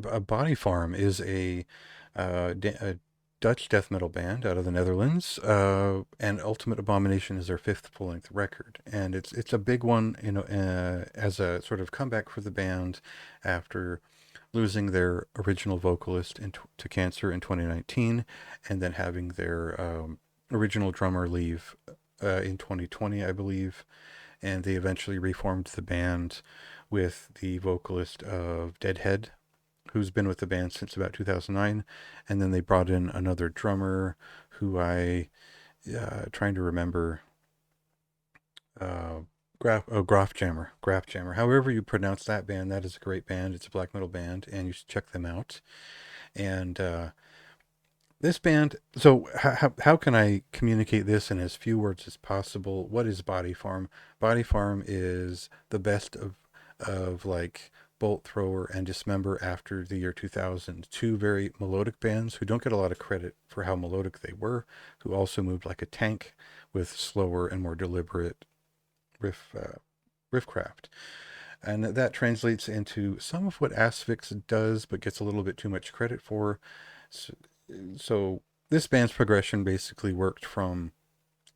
Bodyfarm is a Dutch death metal band out of the Netherlands, and Ultimate Abomination is their fifth full-length record, and it's a big one, as a sort of comeback for the band after losing their original vocalist to cancer in 2019, and then having their original drummer leave in 2020, I believe, and they eventually reformed the band with the vocalist of Deadhead, who's been with the band since about 2009, and then they brought in another drummer who I trying to remember. Graf Jammer. However you pronounce that band, that is a great band. It's a black metal band, and you should check them out. And this band. So how can I communicate this in as few words as possible? What is Body Farm? Body Farm is the best of like Bolt Thrower and Dismember after the year 2000. Two very melodic bands who don't get a lot of credit for how melodic they were, who also moved like a tank with slower and more deliberate riff riffcraft. And that translates into some of what Asphyx does, but gets a little bit too much credit for. So, so this band's progression basically worked from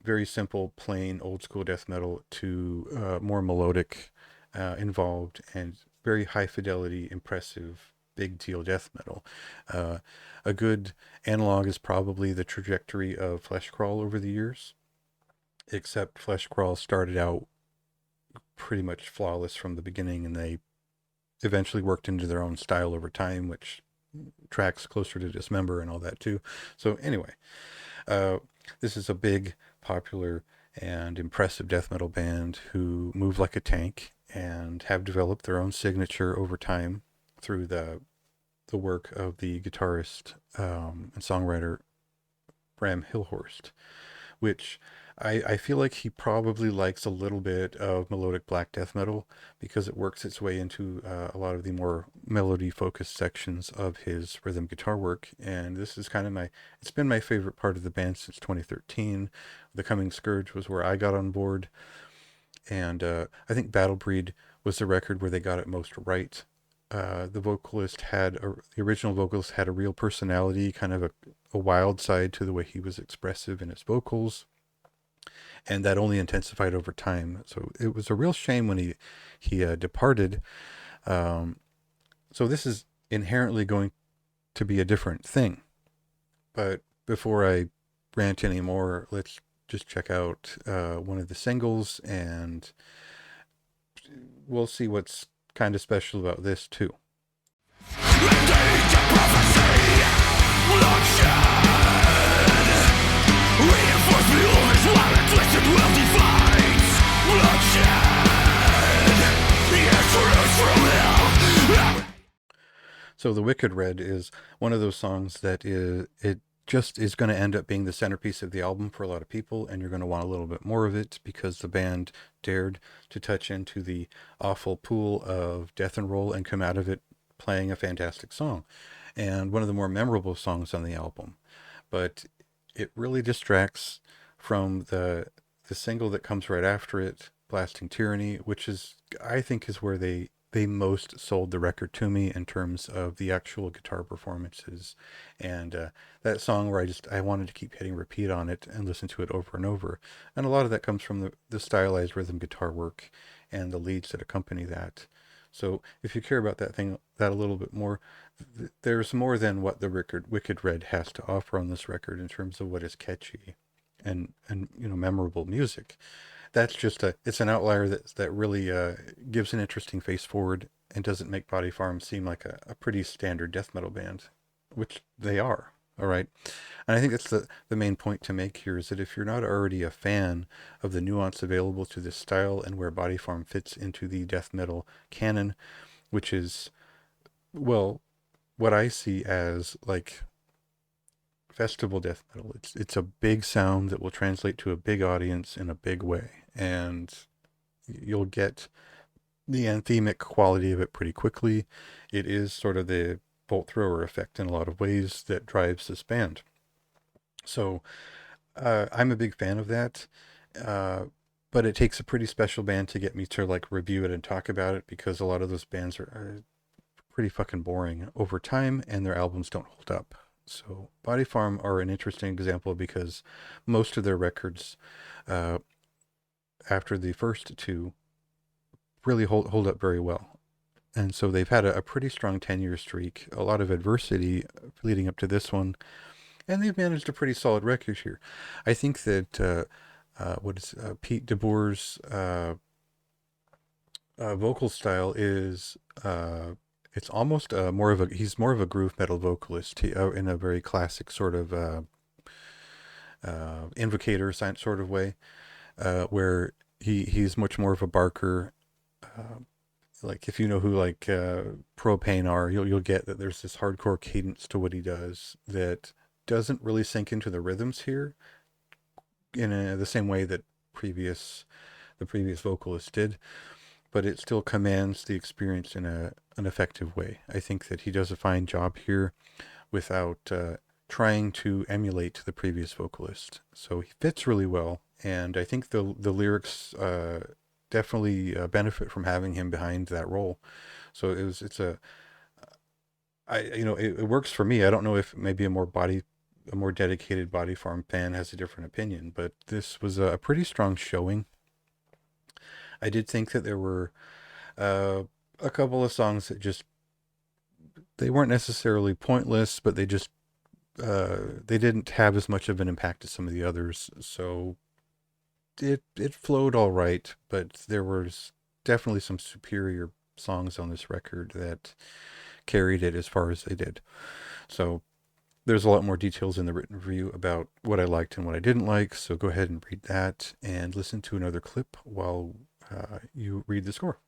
very simple, plain, old school death metal to more melodic, involved, and very high fidelity, impressive, big deal death metal. Uh, a good analog is probably the trajectory of Fleshcrawl over the years, except Fleshcrawl started out pretty much flawless from the beginning, and they eventually worked into their own style over time, which tracks closer to Dismember and all that too. So anyway, uh, this is a big, popular, and impressive death metal band who move like a tank and have developed their own signature over time through the work of the guitarist and songwriter Bram Hilhorst, which I feel like he probably likes a little bit of melodic black death metal because it works its way into a lot of the more melody focused sections of his rhythm guitar work. And this is kind of it's been my favorite part of the band since 2013. The Coming Scourge was where I got on board. And I think Battle Breed was the record where they got it most right. The original vocalist had a real personality, kind of a wild side to the way he was expressive in his vocals, and that only intensified over time. So it was a real shame when he departed. Um, so this is inherently going to be a different thing. But before I rant anymore, let's just check out one of the singles, and we'll see what's kind of special about this too. So the Wicked Red is one of those songs that it just is going to end up being the centerpiece of the album for a lot of people, and you're going to want a little bit more of it because the band dared to touch into the awful pool of death and roll and come out of it playing a fantastic song, and one of the more memorable songs on the album. But it really distracts from the single that comes right after it, Blasting Tyranny, which is, I think, is where they most sold the record to me in terms of the actual guitar performances. And that song where I wanted to keep hitting repeat on it and listen to it over and over. And a lot of that comes from the stylized rhythm guitar work and the leads that accompany that. So if you care about that a little bit more, there's more than what the record Wicked Red has to offer on this record in terms of what is catchy and memorable music. That's just it's an outlier that really gives an interesting face forward and doesn't make Body Farm seem like a pretty standard death metal band, which they are. All right. And I think that's the main point to make here is that if you're not already a fan of the nuance available to this style and where Body Farm fits into the death metal canon, which is, well, what I see as like festival death metal. It's a big sound that will translate to a big audience in a big way, and you'll get the anthemic quality of it pretty quickly. It is sort of the bolt thrower effect in a lot of ways that drives this band. So I'm a big fan of that. Uh, but it takes a pretty special band to get me to like review it and talk about it because a lot of those bands are pretty fucking boring over time, and their albums don't hold up. So Bodyfarm are an interesting example because most of their records, uh, after the first two, really hold up very well. And so they've had a pretty strong 10-year streak, a lot of adversity leading up to this one, and they've managed a pretty solid record here. I think that Pete DeBoer's vocal style is it's almost more of a he's more of a groove metal vocalist in a very classic sort of invocator sort of way, where he's much more of a barker. Uh, like if you know who like Propane are, you'll get that there's this hardcore cadence to what he does that doesn't really sink into the rhythms here in the same way that the previous vocalist did, but it still commands the experience in an effective way. I think that he does a fine job here without trying to emulate the previous vocalist. So he fits really well, and I think the lyrics definitely benefit from having him behind that role. So it's a it works for me. I don't know if maybe a more dedicated Bodyfarm fan has a different opinion, but this was a pretty strong showing. I did think that there were uh, a couple of songs that just they weren't necessarily pointless, but they didn't have as much of an impact as some of the others. So it flowed all right, but there was definitely some superior songs on this record that carried it as far as they did. So there's a lot more details in the written review about what I liked and what I didn't like. So go ahead and read that and listen to another clip while you read the score.